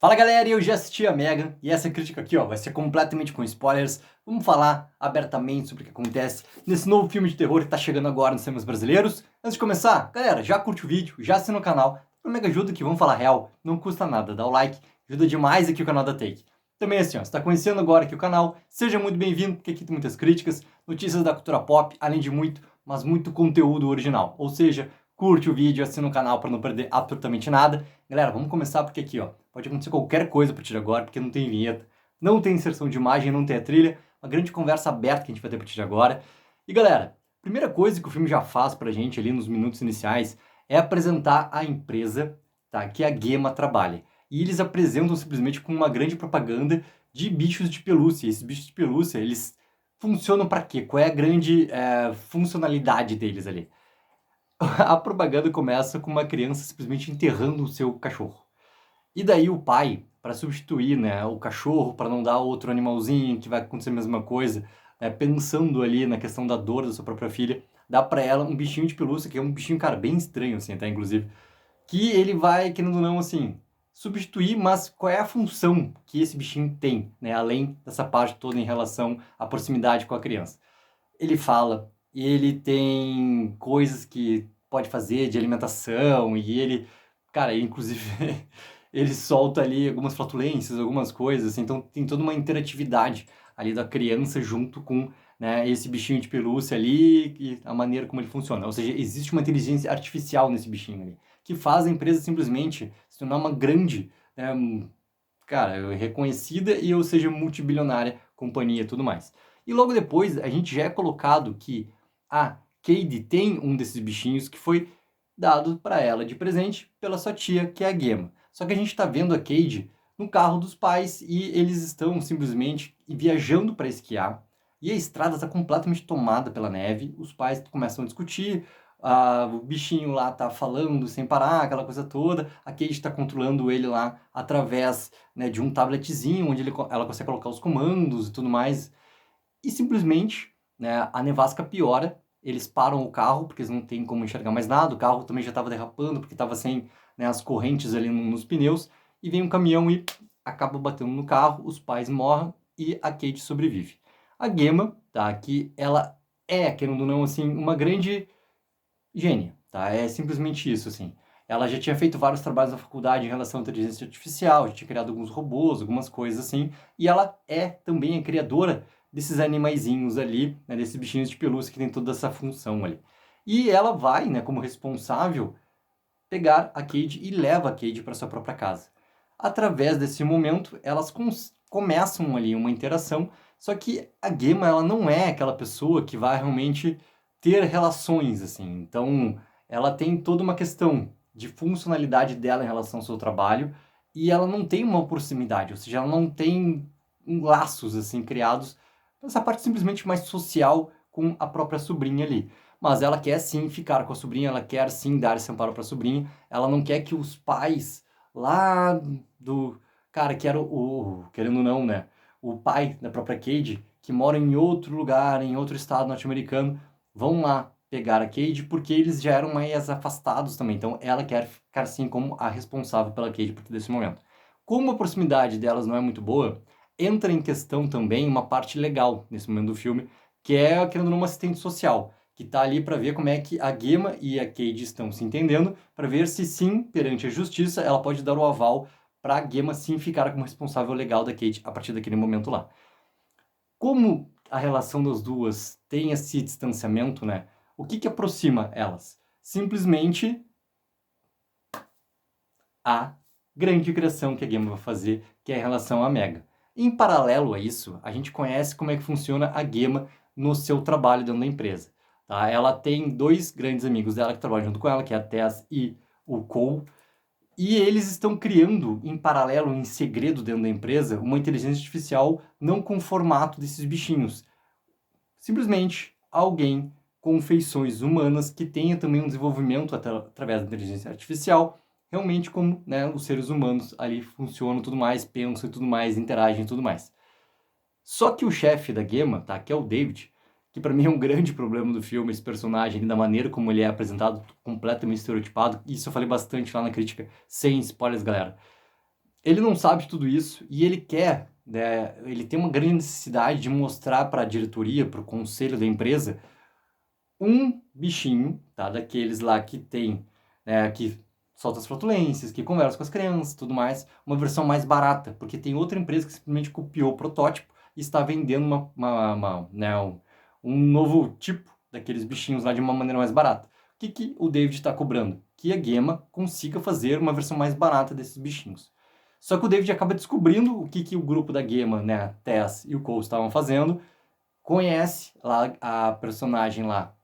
Fala galera, eu já assisti a Megan e essa crítica aqui vai ser completamente com spoilers. Vamos falar abertamente sobre o que acontece nesse novo filme de terror que tá chegando agora nos cinemas brasileiros. Antes de começar, galera, já curte o vídeo, já assina o canal, mega ajuda aqui, vamos falar real, não custa nada, dá o like, ajuda demais aqui o canal da Take. Também assim, se tá conhecendo agora aqui o canal, seja muito bem-vindo, porque aqui tem muitas críticas, notícias da cultura pop, além de muito, mas muito conteúdo original. Ou seja, curte o vídeo, assina o canal para não perder absolutamente nada. Galera, vamos começar porque aqui, pode acontecer qualquer coisa a partir de agora, porque não tem vinheta, não tem inserção de imagem, não tem a trilha, uma grande conversa aberta que a gente vai ter a partir de agora. E galera, primeira coisa que o filme já faz pra gente ali nos minutos iniciais é apresentar a empresa, tá, que a Gema trabalha. E eles apresentam simplesmente com uma grande propaganda de bichos de pelúcia. E esses bichos de pelúcia, eles funcionam para quê? Qual é a grande funcionalidade deles ali? A propaganda começa com uma criança simplesmente enterrando o seu cachorro. E daí o pai, para substituir, né, o cachorro, para não dar outro animalzinho que vai acontecer a mesma coisa, pensando ali na questão da dor da sua própria filha, dá para ela um bichinho de pelúcia, que é um bichinho, cara, bem estranho, assim, até, inclusive, que ele vai, querendo ou não, assim, substituir, mas qual é a função que esse bichinho tem, né, além dessa parte toda em relação à proximidade com a criança. Ele fala, e ele tem coisas que pode fazer de alimentação, e ele, cara, ele, inclusive, ele solta ali algumas flatulências, algumas coisas, assim, então tem toda uma interatividade ali da criança junto com, né, esse bichinho de pelúcia ali e a maneira como ele funciona. Ou seja, existe uma inteligência artificial nesse bichinho ali, que faz a empresa simplesmente se tornar uma grande, né, cara, reconhecida e, ou seja, multibilionária companhia e tudo mais. E logo depois a gente já é colocado que a Cady tem um desses bichinhos que foi dado para ela de presente pela sua tia, que é a Gemma. Só que a gente está vendo a Cady no carro dos pais e eles estão simplesmente viajando para esquiar e a estrada está completamente tomada pela neve. Os pais começam a discutir, o bichinho lá tá falando sem parar, aquela coisa toda. A Cady está controlando ele lá através, né, de um tabletzinho onde ela consegue colocar os comandos e tudo mais. E simplesmente, né, a nevasca piora, eles param o carro porque eles não têm como enxergar mais nada, o carro também já estava derrapando porque estava sem, né, as correntes ali nos pneus, e vem um caminhão e acaba batendo no carro, os pais morrem e a Kate sobrevive. A Gemma, tá, que ela é, querendo ou não, assim, uma grande gênia, tá? É simplesmente isso, assim. Ela já tinha feito vários trabalhos na faculdade em relação à inteligência artificial, já tinha criado alguns robôs, algumas coisas assim, e ela é também a criadora desses animaizinhos ali, né, desses bichinhos de pelúcia que tem toda essa função ali. E ela vai, né, como responsável, pegar a Cade e leva a Cade para sua própria casa. Através desse momento, elas começam ali uma interação, só que a Gemma, ela não é aquela pessoa que vai realmente ter relações, assim. Então, ela tem toda uma questão de funcionalidade dela em relação ao seu trabalho e ela não tem uma proximidade, ou seja, ela não tem laços, assim, criados, essa parte simplesmente mais social com a própria sobrinha ali. Mas ela quer sim ficar com a sobrinha, ela quer sim dar esse amparo para a sobrinha, ela não quer que os pais lá do cara que era querendo ou não, né, o pai da própria Cade, que mora em outro lugar, em outro estado norte-americano, vão lá pegar a Cade porque eles já eram mais afastados também. Então ela quer ficar sim como a responsável pela Cade por todo esse momento. Como a proximidade delas não é muito boa, entra em questão também uma parte legal nesse momento do filme, que é, querendo ou não, uma assistente social que está ali para ver como é que a Gemma e a Cade estão se entendendo, para ver se sim, perante a justiça, ela pode dar o aval para a Gemma sim ficar como responsável legal da Cade a partir daquele momento lá. Como a relação das duas tem esse distanciamento, né? O que aproxima elas? Simplesmente a grande criação que a Gemma vai fazer, que é em relação à Mega. Em paralelo a isso, a gente conhece como é que funciona a Gemma no seu trabalho dentro da empresa. Tá? Ela tem dois grandes amigos dela que trabalham junto com ela, que é a Tess e o Cole, e eles estão criando, em paralelo, em segredo dentro da empresa, uma inteligência artificial não com o formato desses bichinhos. Simplesmente alguém com feições humanas que tenha também um desenvolvimento através da inteligência artificial, realmente como, né, os seres humanos ali funcionam tudo mais, pensam e tudo mais, interagem e tudo mais. Só que o chefe da Gemma, tá, que é o David, que para mim é um grande problema do filme, esse personagem, da maneira como ele é apresentado, completamente estereotipado. Isso eu falei bastante lá na crítica, sem spoilers, galera. Ele não sabe de tudo isso e ele quer, né, ele tem uma grande necessidade de mostrar para a diretoria, para o conselho da empresa, um bichinho, tá? Daqueles lá que tem, né, que solta as flatulências, que conversa com as crianças, tudo mais, uma versão mais barata, porque tem outra empresa que simplesmente copiou o protótipo e está vendendo um novo tipo daqueles bichinhos lá de uma maneira mais barata. O que o David está cobrando? Que a Gema consiga fazer uma versão mais barata desses bichinhos. Só que o David acaba descobrindo o que o grupo da Gema, né, a Tess e o Cole estavam fazendo, conhece lá a personagem lá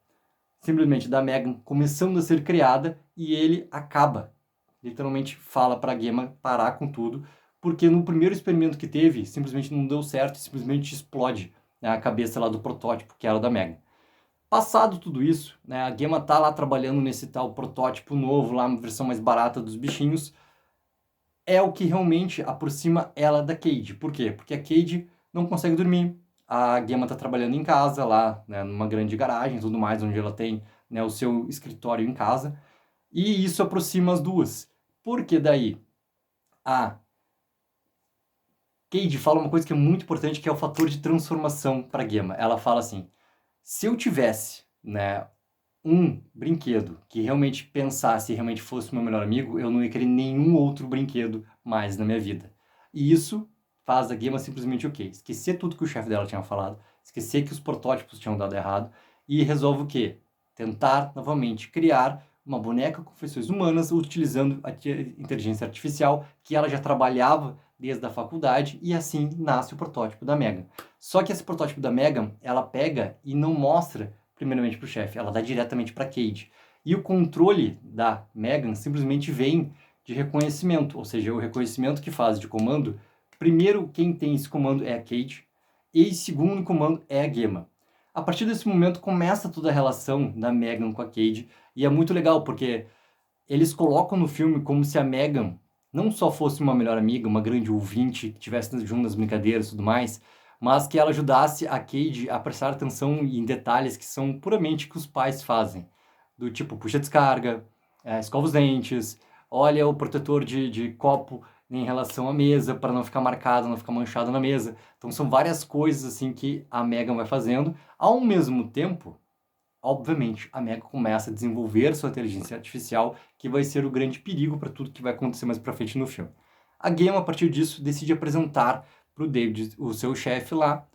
simplesmente da Megan começando a ser criada e ele acaba, literalmente fala para a Gemma parar com tudo, porque no primeiro experimento que teve, simplesmente não deu certo, simplesmente explode, né, a cabeça lá do protótipo, que era da Megan. Passado tudo isso, né, a Gemma tá lá trabalhando nesse tal protótipo novo, lá uma versão mais barata dos bichinhos, é o que realmente aproxima ela da Cade. Por quê? Porque a Cade não consegue dormir. A Gemma está trabalhando em casa, lá, né, numa grande garagem e tudo mais, onde ela tem, né, o seu escritório em casa. E isso aproxima as duas. Porque daí a Cade fala uma coisa que é muito importante, que é o fator de transformação para a Gemma. Ela fala assim: se eu tivesse, né, um brinquedo que realmente pensasse e realmente fosse o meu melhor amigo, eu não ia querer nenhum outro brinquedo mais na minha vida. E isso faz a Gemma simplesmente o quê? Esquecer tudo que o chefe dela tinha falado, esquecer que os protótipos tinham dado errado e resolve o quê? Tentar novamente criar uma boneca com feições humanas utilizando a inteligência artificial que ela já trabalhava desde a faculdade e assim nasce o protótipo da Megan. Só que esse protótipo da Megan, ela pega e não mostra primeiramente para o chefe, ela dá diretamente para Cade. E o controle da Megan simplesmente vem de reconhecimento, ou seja, o reconhecimento que faz de comando, primeiro quem tem esse comando é a Cade, e segundo em comando é a Gemma. A partir desse momento começa toda a relação da Megan com a Cade, e é muito legal porque eles colocam no filme como se a Megan não só fosse uma melhor amiga, uma grande ouvinte, que estivesse junto nas brincadeiras e tudo mais, mas que ela ajudasse a Cade a prestar atenção em detalhes que são puramente que os pais fazem. Do tipo, puxa a descarga, escova os dentes, olha o protetor de copo em relação à mesa, para não ficar marcado, não ficar manchado na mesa. Então são várias coisas assim que a Megan vai fazendo. Ao mesmo tempo, obviamente, a Megan começa a desenvolver sua inteligência artificial, que vai ser o grande perigo para tudo que vai acontecer mais para frente no filme. A Game, a partir disso, decide apresentar para o David, o seu chefe lá,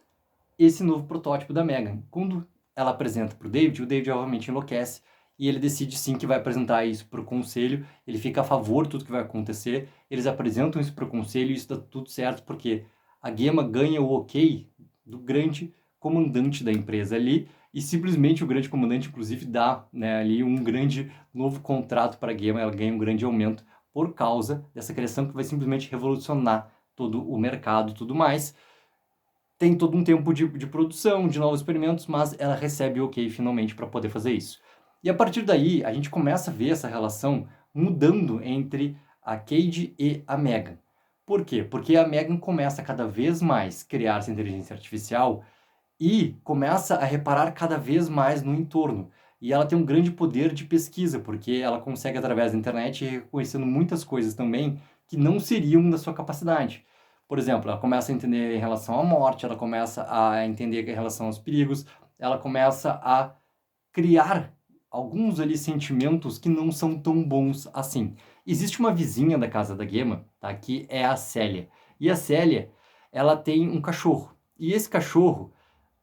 esse novo protótipo da Megan. Quando ela apresenta para o David obviamente enlouquece e ele decide sim que vai apresentar isso para o conselho, ele fica a favor de tudo que vai acontecer, eles apresentam isso para o conselho e isso dá tudo certo porque a Gema ganha o ok do grande comandante da empresa ali e simplesmente o grande comandante inclusive dá, né, ali um grande novo contrato para a Gema, ela ganha um grande aumento por causa dessa criação que vai simplesmente revolucionar todo o mercado e tudo mais. Tem todo um tempo de produção, de novos experimentos, mas ela recebe o ok finalmente para poder fazer isso. E a partir daí, a gente começa a ver essa relação mudando entre a Cade e a Megan. Por quê? Porque a Megan começa cada vez mais a criar essa inteligência artificial e começa a reparar cada vez mais no entorno. E ela tem um grande poder de pesquisa, porque ela consegue, através da internet, ir reconhecendo muitas coisas também que não seriam da sua capacidade. Por exemplo, ela começa a entender em relação à morte, ela começa a entender em relação aos perigos, ela começa a criar alguns ali sentimentos que não são tão bons assim. Existe uma vizinha da casa da Gemma, tá? Que é a Célia. E a Célia, ela tem um cachorro. E esse cachorro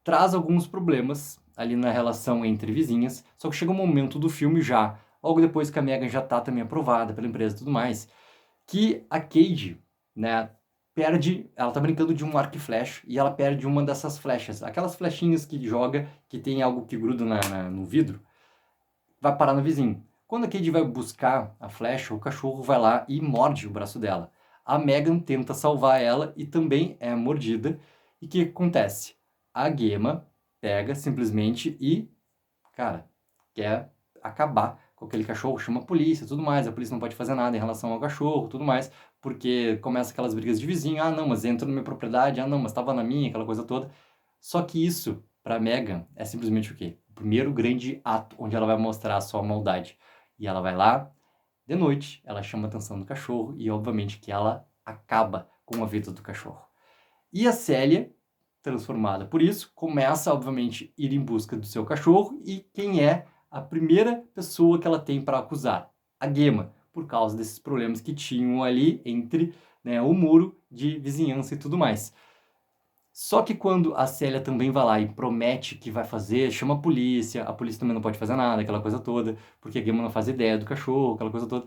traz alguns problemas ali na relação entre vizinhas, só que chega um momento do filme já, logo depois que a Megan já tá também aprovada pela empresa e tudo mais, que a Cade, né, perde, ela tá brincando de um arco e flecha, e ela perde uma dessas flechas, aquelas flechinhas que joga, que tem algo que gruda no vidro, vai parar no vizinho. Quando a Cade vai buscar a flecha, o cachorro vai lá e morde o braço dela. A Megan tenta salvar ela e também é mordida. E o que acontece? A Gemma pega simplesmente e, cara, quer acabar com aquele cachorro, chama a polícia, tudo mais. A polícia não pode fazer nada em relação ao cachorro, tudo mais, porque começa aquelas brigas de vizinho. Ah, não, mas entra na minha propriedade. Ah, não, mas estava na minha, aquela coisa toda. Só que isso, para Megan, é simplesmente o quê? O primeiro grande ato onde ela vai mostrar a sua maldade. E ela vai lá, de noite, ela chama a atenção do cachorro e, obviamente, que ela acaba com a vida do cachorro. E a Célia, transformada por isso, começa, obviamente, a ir em busca do seu cachorro, e quem é a primeira pessoa que ela tem para acusar? A Gemma, por causa desses problemas que tinham ali entre, né, o muro de vizinhança e tudo mais. Só que quando a Célia também vai lá e promete que vai fazer, chama a polícia também não pode fazer nada, aquela coisa toda, porque a Gemma não faz ideia do cachorro, aquela coisa toda.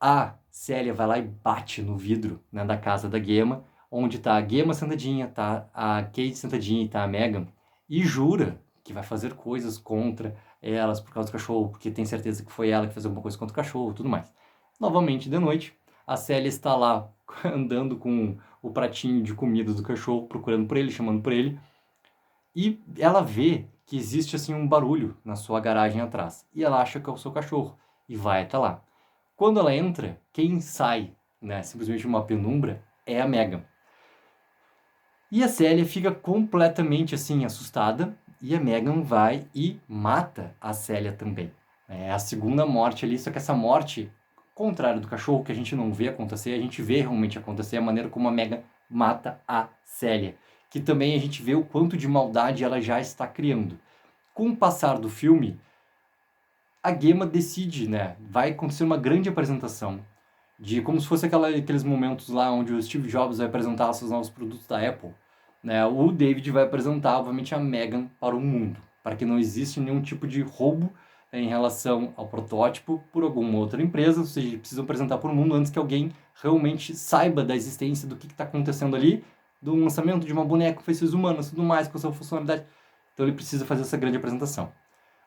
A Célia vai lá e bate no vidro, né, da casa da Gemma, onde tá a Gemma sentadinha, tá a Kate sentadinha e tá a Megan, e jura que vai fazer coisas contra elas por causa do cachorro, porque tem certeza que foi ela que fez alguma coisa contra o cachorro e tudo mais. Novamente, de noite, a Célia está lá andando com o pratinho de comida do cachorro, procurando por ele, chamando por ele, e ela vê que existe assim um barulho na sua garagem atrás, e ela acha que é o seu cachorro, e vai até lá. Quando ela entra, quem sai, né, simplesmente uma penumbra, é a Megan. E a Célia fica completamente assim assustada, e a Megan vai e mata a Célia também. É a segunda morte ali, só que essa morte, contrário do cachorro, que a gente não vê acontecer, a gente vê realmente acontecer a maneira como a Megan mata a Célia, que também a gente vê o quanto de maldade ela já está criando. Com o passar do filme, a Gemma decide, né, vai acontecer uma grande apresentação, de como se fosse aqueles momentos lá onde o Steve Jobs vai apresentar seus novos produtos da Apple, né? O David vai apresentar, obviamente, a Megan para o mundo, para que não existe nenhum tipo de roubo em relação ao protótipo por alguma outra empresa, ou seja, precisam apresentar para o mundo antes que alguém realmente saiba da existência do que está acontecendo ali, do lançamento de uma boneca com faces humanas, tudo mais, com a sua funcionalidade. Então ele precisa fazer essa grande apresentação.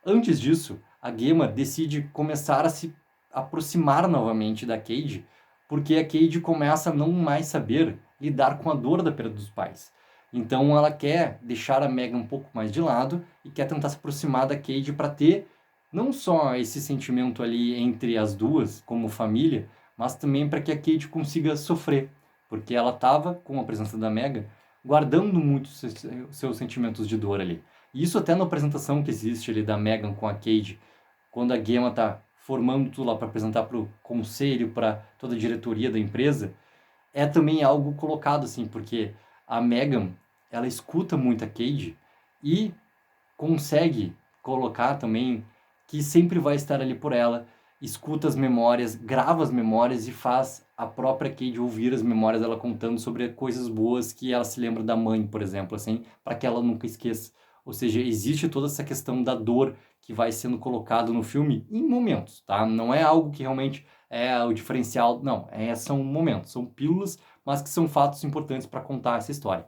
Antes disso, a Gemma decide começar a se aproximar novamente da Cade, porque a Cade começa a não mais saber lidar com a dor da perda dos pais. Então ela quer deixar a Megan um pouco mais de lado e quer tentar se aproximar da Cade para ter não só esse sentimento ali entre as duas como família, mas também para que a Cade consiga sofrer, porque ela estava, com a presença da Megan, guardando muito seus sentimentos de dor ali. E isso até na apresentação que existe ali da Megan com a Cade, quando a Gemma tá formando tudo lá para apresentar para o conselho, para toda a diretoria da empresa, é também algo colocado assim, porque a Megan, ela escuta muito a Cade e consegue colocar também que sempre vai estar ali por ela, escuta as memórias, grava as memórias e faz a própria Cade ouvir as memórias dela contando sobre coisas boas que ela se lembra da mãe, por exemplo, assim, para que ela nunca esqueça. Ou seja, existe toda essa questão da dor que vai sendo colocado no filme em momentos, tá? Não é algo que realmente é o diferencial, não, são momentos, são pílulas, mas que são fatos importantes para contar essa história.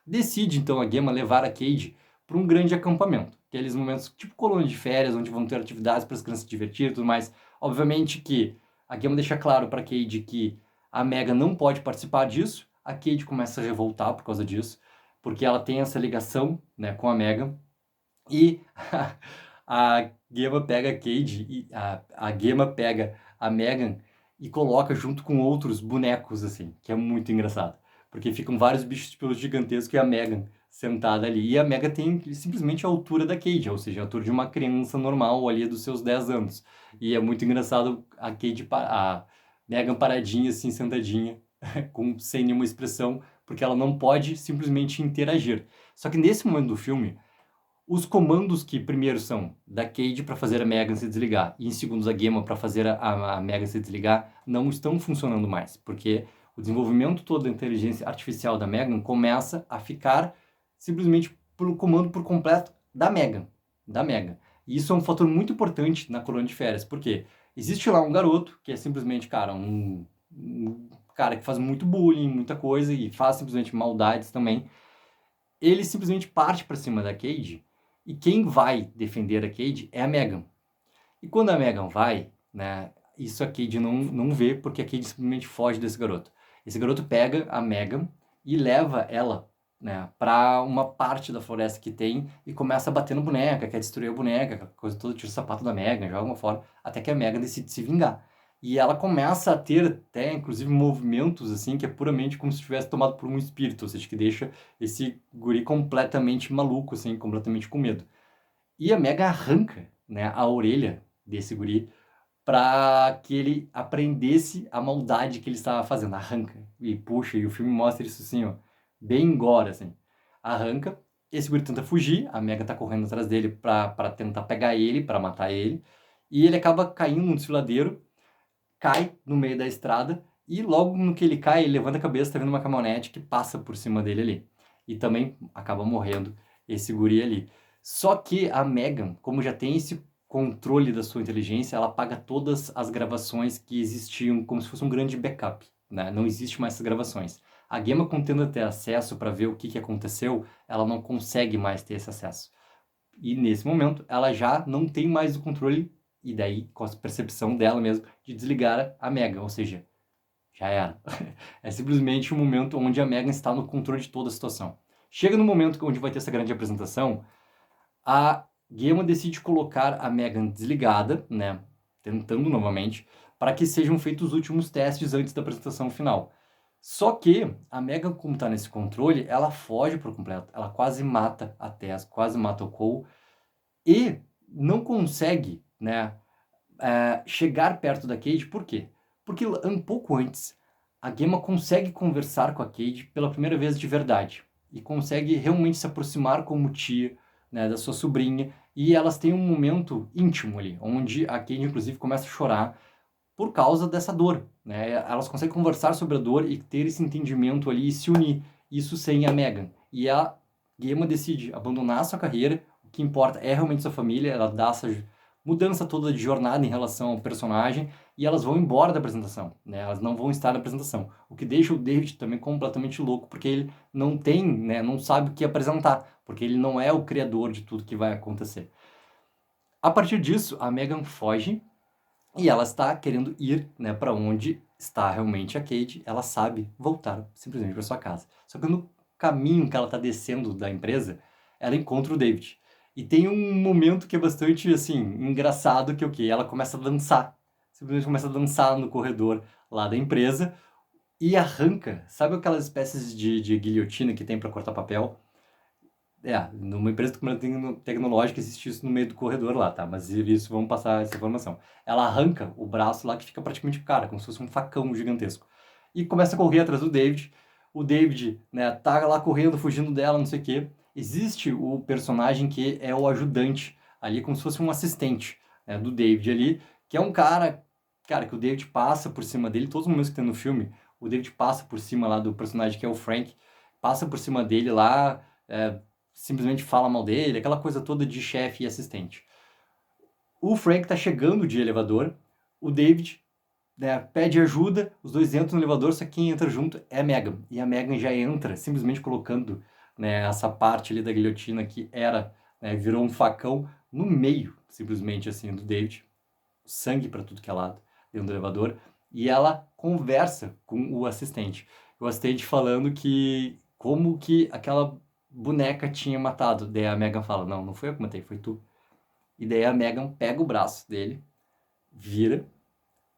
Decide então a Gemma levar a Cade para um grande acampamento, aqueles momentos tipo colônia de férias, onde vão ter atividades para as crianças se divertirem e tudo mais. Obviamente que a Gemma deixa claro para a Cade que a Megan não pode participar disso, a Cade começa a revoltar por causa disso, porque ela tem essa ligação, né, com a Megan, e a Gemma pega a Cade, e a Gemma pega a Megan e coloca junto com outros bonecos, assim, que é muito engraçado. Porque ficam vários bichos de pelúcia gigantescos e a Megan sentada ali. E a Megan tem simplesmente a altura da Cade, ou seja, a altura de uma criança normal ali dos seus 10 anos. E é muito engraçado a Megan paradinha, assim, sentadinha, sem nenhuma expressão, porque ela não pode simplesmente interagir. Só que nesse momento do filme, os comandos que primeiro são da Cade para fazer a Megan se desligar e em segundo da Gemma para fazer a Megan se desligar não estão funcionando mais, porque o desenvolvimento todo da inteligência artificial da Megan começa a ficar simplesmente pelo comando por completo da Megan, da Megan. E isso é um fator muito importante na colônia de férias, porque existe lá um garoto que é simplesmente, cara, um cara que faz muito bullying, muita coisa e faz simplesmente maldades também. Ele simplesmente parte para cima da Cade e quem vai defender a Cade é a Megan. E quando a Megan vai, né, isso a Cade não vê, porque a Cade simplesmente foge desse garoto. Esse garoto pega a Megan e leva ela, né, para uma parte da floresta que tem e começa a bater na boneca, quer destruir a boneca, aquela coisa toda, tira o sapato da Megan, joga uma fora, até que a Megan decide se vingar. E ela começa a ter até, inclusive, movimentos, assim, que é puramente como se tivesse tomado por um espírito, ou seja, que deixa esse guri completamente maluco, assim, completamente com medo. E a Megan arranca, né, a orelha desse guri para que ele aprendesse a maldade que ele estava fazendo. Arranca e puxa, e o filme mostra isso assim, ó, bem gore, assim. Arranca, esse guri tenta fugir, a Megan tá correndo atrás dele pra tentar pegar ele, pra matar ele, e ele acaba caindo num desfiladeiro, cai no meio da estrada, e logo no que ele cai, ele levanta a cabeça, tá vendo uma caminhonete que passa por cima dele ali. E também acaba morrendo esse guri ali. Só que a Megan, como já tem esse controle da sua inteligência, ela apaga todas as gravações que existiam, como se fosse um grande backup, né? Não existe mais essas gravações. A Gemma, tentando ter acesso para ver o que aconteceu, ela não consegue mais ter esse acesso. E nesse momento, ela já não tem mais o controle, e daí com a percepção dela mesmo, de desligar a Megan, ou seja, já era. É simplesmente um momento onde a Megan está no controle de toda a situação. Chega no momento onde vai ter essa grande apresentação, a Gemma decide colocar a Megan desligada, né, tentando novamente, para que sejam feitos os últimos testes antes da apresentação final. Só que a Megan, como está nesse controle, ela foge por completo. Ela quase mata a Tess, quase mata o Cole e não consegue, né, chegar perto da Cade. Por quê? Porque um pouco antes, a Gemma consegue conversar com a Cade pela primeira vez de verdade e consegue realmente se aproximar como tia, né, da sua sobrinha, e elas têm um momento íntimo ali, onde a Cade inclusive começa a chorar por causa dessa dor, né? Elas conseguem conversar sobre a dor e ter esse entendimento ali e se unir, isso sem a Megan. E a Gemma decide abandonar a sua carreira, o que importa é realmente sua família, ela dá essa mudança toda de jornada em relação ao personagem e elas vão embora da apresentação, né? Elas não vão estar na apresentação, o que deixa o David também completamente louco, porque ele não tem, né, não sabe o que apresentar, porque ele não é o criador de tudo que vai acontecer. A partir disso, a Megan foge e ela está querendo ir, né, para onde está realmente a Cade. Ela sabe voltar simplesmente para sua casa. Só que no caminho que ela está descendo da empresa, ela encontra o David. E tem um momento que é bastante, assim, engraçado, que é o quê? Ela começa a dançar. Simplesmente começa a dançar no corredor lá da empresa e arranca, sabe aquelas espécies de guilhotina que tem para cortar papel? Numa empresa tecnológica existe isso no meio do corredor lá, tá? Mas isso, vamos passar essa informação. Ela arranca o braço lá que fica praticamente, cara, como se fosse um facão gigantesco. E começa a correr atrás do David. O David, né, tá lá correndo, fugindo dela, não sei o quê. Existe o personagem que é o ajudante ali, como se fosse um assistente, né, do David ali, que é um cara, que o David passa por cima dele, todos os momentos que tem no filme, o David passa por cima lá do personagem que é o Frank, passa por cima dele lá, simplesmente fala mal dele, aquela coisa toda de chefe e assistente. O Frank tá chegando de elevador, o David, né, pede ajuda, os dois entram no elevador, só que quem entra junto é a Megan. E a Megan já entra simplesmente colocando, né, essa parte ali da guilhotina que era, né, virou um facão no meio, simplesmente assim, do David. Sangue para tudo que é lado dentro do elevador. E ela conversa com o assistente. O assistente falando que como que aquela boneca tinha matado. Daí a Megan fala, não, não foi eu que matei, foi tu. E daí a Megan pega o braço dele, vira,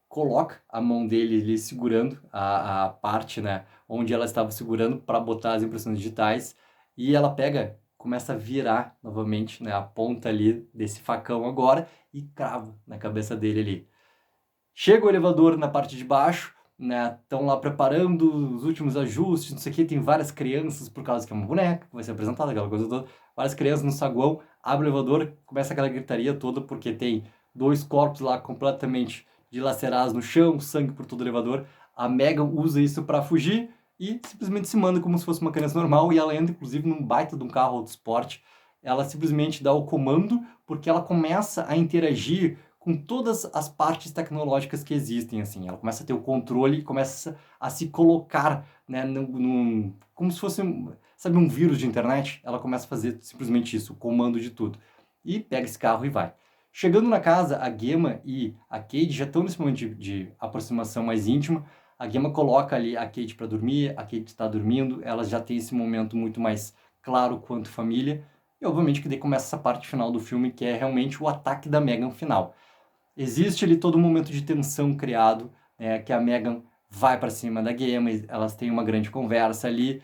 coloca a mão dele ali segurando a parte, né, onde ela estava segurando para botar as impressões digitais, e ela pega, começa a virar novamente, né, a ponta ali desse facão agora e crava na cabeça dele ali. Chega o elevador na parte de baixo, né? Estão lá preparando os últimos ajustes, não sei o que, tem várias crianças, por causa que é uma boneca, que vai ser apresentada, aquela coisa toda. Várias crianças no saguão, abre o elevador, começa aquela gritaria toda, porque tem dois corpos lá completamente dilacerados no chão, sangue por todo o elevador. A Megan usa isso para fugir e simplesmente se manda como se fosse uma criança normal, e ela entra, inclusive, num baita de um carro de esporte. Ela simplesmente dá o comando, porque ela começa a interagir com todas as partes tecnológicas que existem, assim. Ela começa a ter o controle e começa a se colocar, né, como se fosse, sabe, um vírus de internet. Ela começa a fazer simplesmente isso, o comando de tudo. E pega esse carro e vai. Chegando na casa, a Gemma e a Cade já estão nesse momento de aproximação mais íntima. A Gemma coloca ali a Cade para dormir, a Cade está dormindo, elas já têm esse momento muito mais claro quanto família. E obviamente que daí começa essa parte final do filme, que é realmente o ataque da Megan final. Existe ali todo um momento de tensão criado, que a Megan vai para cima da Gemma, elas têm uma grande conversa ali.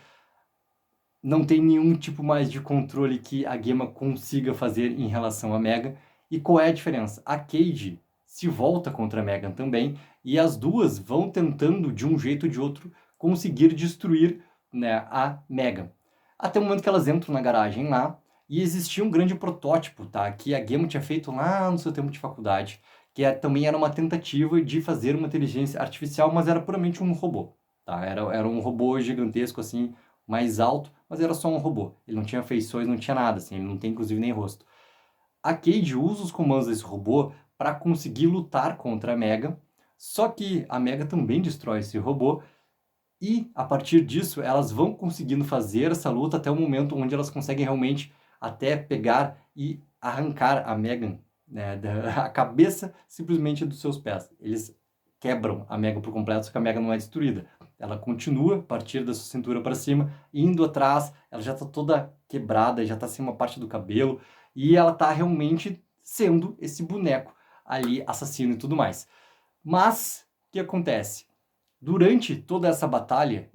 Não tem nenhum tipo mais de controle que a Gemma consiga fazer em relação à Megan. E qual é a diferença? A Cade se volta contra a Megan também, e as duas vão tentando, de um jeito ou de outro, conseguir destruir, né, a Megan. Até o momento que elas entram na garagem lá, e existia um grande protótipo, tá, que a Gemma tinha feito lá no seu tempo de faculdade, que também era uma tentativa de fazer uma inteligência artificial, mas era puramente um robô, tá? Era um robô gigantesco, assim, mais alto, mas era só um robô. Ele não tinha feições, não tinha nada, assim, ele não tem inclusive nem rosto. A Cade usa os comandos desse robô para conseguir lutar contra a Megan, só que a Megan também destrói esse robô, e a partir disso elas vão conseguindo fazer essa luta até o momento onde elas conseguem realmente até pegar e arrancar a Megan, né, a cabeça simplesmente dos seus pés. Eles quebram a Megan por completo, só que a Megan não é destruída. Ela continua a partir da sua cintura para cima, indo atrás, ela já está toda quebrada, já está sem uma parte do cabelo, e ela está realmente sendo esse boneco ali, assassino e tudo mais. Mas, o que acontece? Durante toda essa batalha,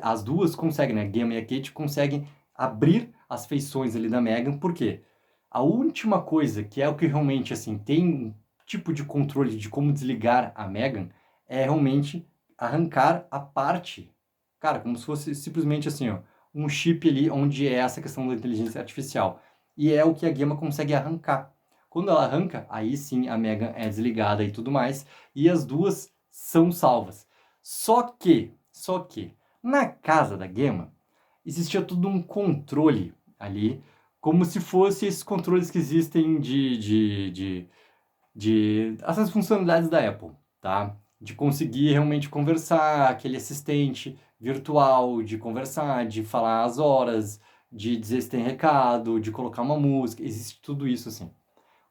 as duas conseguem, né, a Gemma e a Kate, conseguem abrir as feições ali da Megan, por quê? A última coisa, que é o que realmente, assim, tem um tipo de controle de como desligar a Megan, é realmente arrancar a parte, cara, como se fosse simplesmente assim, ó, um chip ali onde é essa questão da inteligência artificial. E é o que a Gemma consegue arrancar. Quando ela arranca, aí sim a Megan é desligada e tudo mais, e as duas são salvas. Só que, na casa da Gemma, existia todo um controle ali, como se fosse esses controles que existem de essas funcionalidades da Apple, tá? De conseguir realmente conversar, aquele assistente virtual, de conversar, de falar as horas, de dizer se tem recado, de colocar uma música, existe tudo isso assim.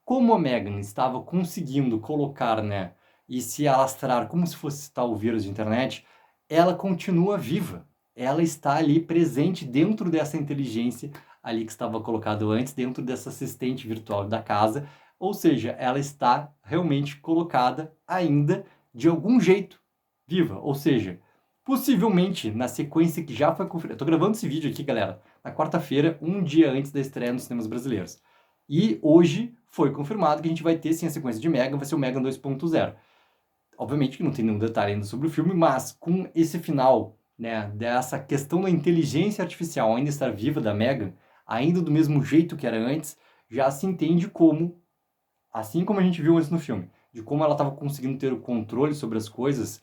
Como a Megan estava conseguindo colocar, né, e se alastrar como se fosse tal vírus de internet, ela continua viva. Ela está ali presente dentro dessa inteligência ali que estava colocado antes, dentro dessa assistente virtual da casa. Ou seja, ela está realmente colocada ainda de algum jeito viva. Ou seja, possivelmente na sequência que já foi confirmada. Estou gravando esse vídeo aqui, galera, na quarta-feira, um dia antes da estreia nos cinemas brasileiros. E hoje foi confirmado que a gente vai ter sim a sequência de Megan, vai ser o Megan 2.0. Obviamente que não tem nenhum detalhe ainda sobre o filme, mas com esse final, né, dessa questão da inteligência artificial ainda estar viva da Megan, ainda do mesmo jeito que era antes, já se entende como, assim como a gente viu antes no filme, de como ela estava conseguindo ter o controle sobre as coisas,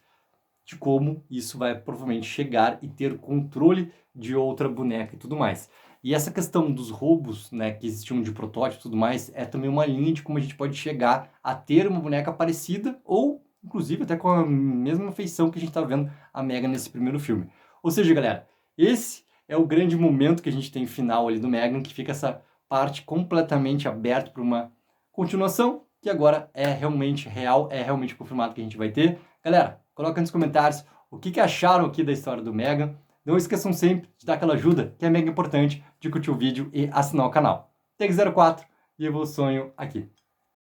de como isso vai provavelmente chegar e ter controle de outra boneca e tudo mais. E essa questão dos roubos, né, que existiam de protótipo e tudo mais, é também uma linha de como a gente pode chegar a ter uma boneca parecida ou, inclusive, até com a mesma feição que a gente está vendo a Megan nesse primeiro filme. Ou seja, galera, esse é o grande momento que a gente tem final ali do Megan, que fica essa parte completamente aberta para uma continuação, que agora é realmente real, é realmente confirmado que a gente vai ter. Galera, coloca nos comentários o que acharam aqui da história do Megan. Não esqueçam sempre de dar aquela ajuda, que é mega importante, de curtir o vídeo e assinar o canal. Tech04 e eu vou sonho aqui.